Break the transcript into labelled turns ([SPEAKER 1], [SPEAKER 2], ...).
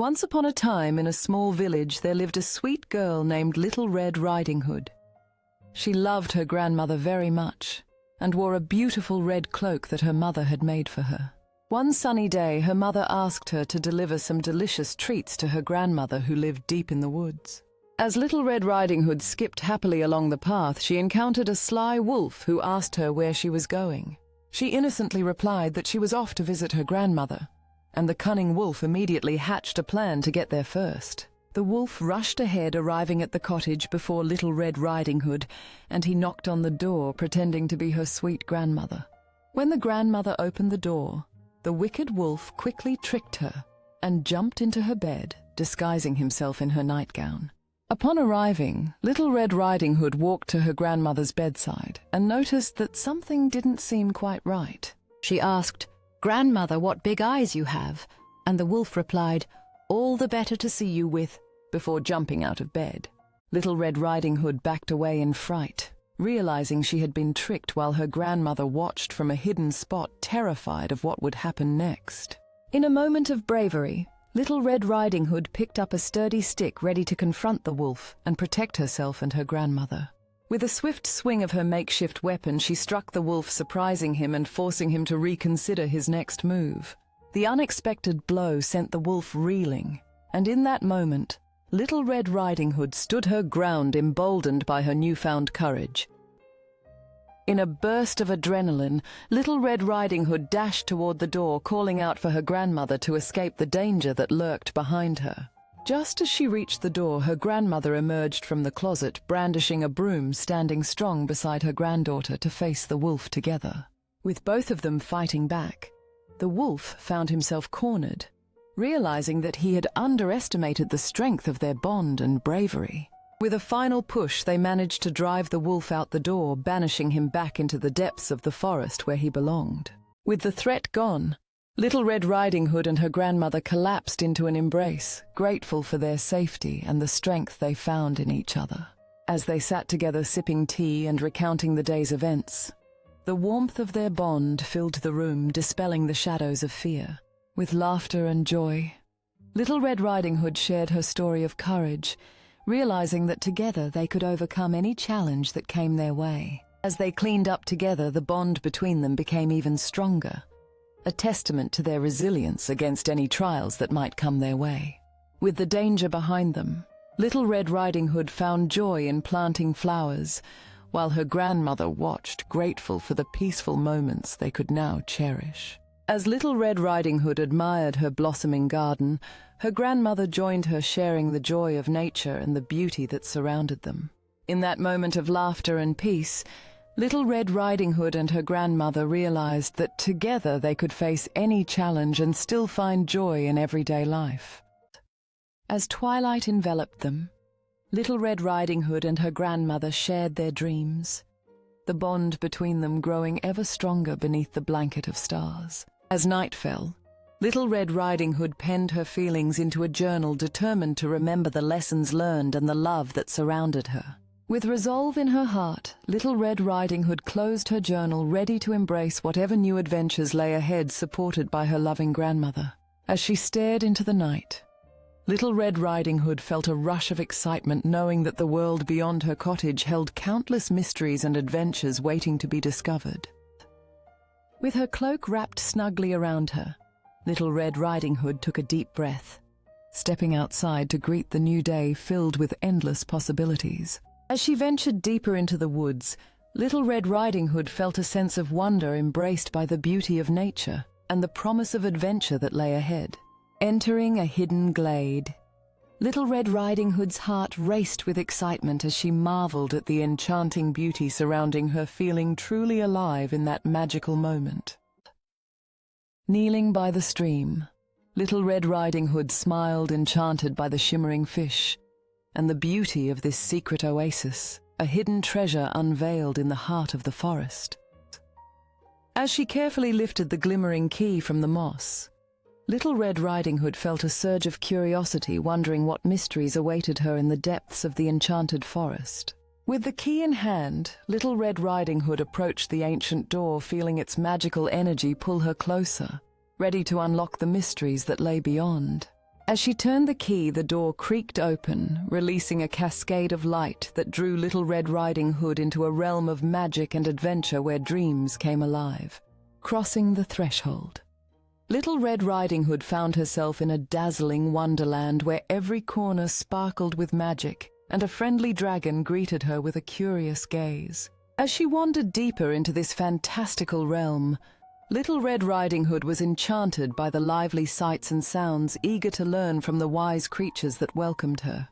[SPEAKER 1] Once upon a time, in a small village, there lived a sweet girl named Little Red Riding Hood. She loved her grandmother very much and wore a beautiful red cloak that her mother had made for her. One sunny day, her mother asked her to deliver some delicious treats to her grandmother who lived deep in the woods. As Little Red Riding Hood skipped happily along the path, she encountered a sly wolf who asked her where she was going. She innocently replied that she was off to visit her grandmother, and the cunning wolf immediately hatched a plan to get there first. The wolf rushed ahead, arriving at the cottage before Little Red Riding Hood, and he knocked on the door, pretending to be her sweet grandmother. When the grandmother opened the door, the wicked wolf quickly tricked her and jumped into her bed, disguising himself in her nightgown. Upon arriving, Little Red Riding Hood walked to her grandmother's bedside and noticed that something didn't seem quite right.
[SPEAKER 2] She asked, "Grandmother, what big eyes you have," and the wolf replied, "All the better to see you with,"
[SPEAKER 1] before jumping out of bed. Little Red Riding Hood backed away in fright, realizing she had been tricked, while her grandmother watched from a hidden spot, terrified of what would happen next. In a moment of bravery, Little Red Riding Hood picked up a sturdy stick ready to confront the wolf and protect herself and her grandmother. With a swift swing of her makeshift weapon, she struck the wolf, surprising him and forcing him to reconsider his next move. The unexpected blow sent the wolf reeling, and in that moment, Little Red Riding Hood stood her ground, emboldened by her newfound courage. In a burst of adrenaline, Little Red Riding Hood dashed toward the door, calling out for her grandmother to escape the danger that lurked behind her. Just as she reached the door, her grandmother emerged from the closet, brandishing a broom, standing strong beside her granddaughter to face the wolf together. With both of them fighting back, the wolf found himself cornered, realizing that he had underestimated the strength of their bond and bravery. With a final push, they managed to drive the wolf out the door, banishing him back into the depths of the forest where he belonged. With the threat gone, Little Red Riding Hood and her grandmother collapsed into an embrace, grateful for their safety and the strength they found in each other. As they sat together sipping tea and recounting the day's events, the warmth of their bond filled the room, dispelling the shadows of fear. With laughter and joy, Little Red Riding Hood shared her story of courage, realizing that together they could overcome any challenge that came their way. As they cleaned up together, the bond between them became even stronger, a testament to their resilience against any trials that might come their way. With the danger behind them, Little Red Riding Hood found joy in planting flowers, while her grandmother watched, grateful for the peaceful moments they could now cherish. As Little Red Riding Hood admired her blossoming garden, her grandmother joined her, sharing the joy of nature and the beauty that surrounded them. In that moment of laughter and peace, Little Red Riding Hood and her grandmother realized that together they could face any challenge and still find joy in everyday life. As twilight enveloped them, Little Red Riding Hood and her grandmother shared their dreams, the bond between them growing ever stronger beneath the blanket of stars. As night fell, Little Red Riding Hood penned her feelings into a journal, determined to remember the lessons learned and the love that surrounded her. With resolve in her heart, Little Red Riding Hood closed her journal, ready to embrace whatever new adventures lay ahead, supported by her loving grandmother. As she stared into the night, Little Red Riding Hood felt a rush of excitement, knowing that the world beyond her cottage held countless mysteries and adventures waiting to be discovered. With her cloak wrapped snugly around her, Little Red Riding Hood took a deep breath, stepping outside to greet the new day filled with endless possibilities. As she ventured deeper into the woods, Little Red Riding Hood felt a sense of wonder, embraced by the beauty of nature and the promise of adventure that lay ahead. Entering a hidden glade, Little Red Riding Hood's heart raced with excitement as she marveled at the enchanting beauty surrounding her, feeling truly alive in that magical moment. Kneeling by the stream, Little Red Riding Hood smiled, enchanted by the shimmering fish and the beauty of this secret oasis, a hidden treasure unveiled in the heart of the forest. As she carefully lifted the glimmering key from the moss, Little Red Riding Hood felt a surge of curiosity, wondering what mysteries awaited her in the depths of the enchanted forest. With the key in hand, Little Red Riding Hood approached the ancient door, feeling its magical energy pull her closer, ready to unlock the mysteries that lay beyond. As she turned the key, the door creaked open, releasing a cascade of light that drew Little Red Riding Hood into a realm of magic and adventure where dreams came alive. Crossing the threshold, Little Red Riding Hood found herself in a dazzling wonderland where every corner sparkled with magic, and a friendly dragon greeted her with a curious gaze. As she wandered deeper into this fantastical realm, Little Red Riding Hood was enchanted by the lively sights and sounds, eager to learn from the wise creatures that welcomed her.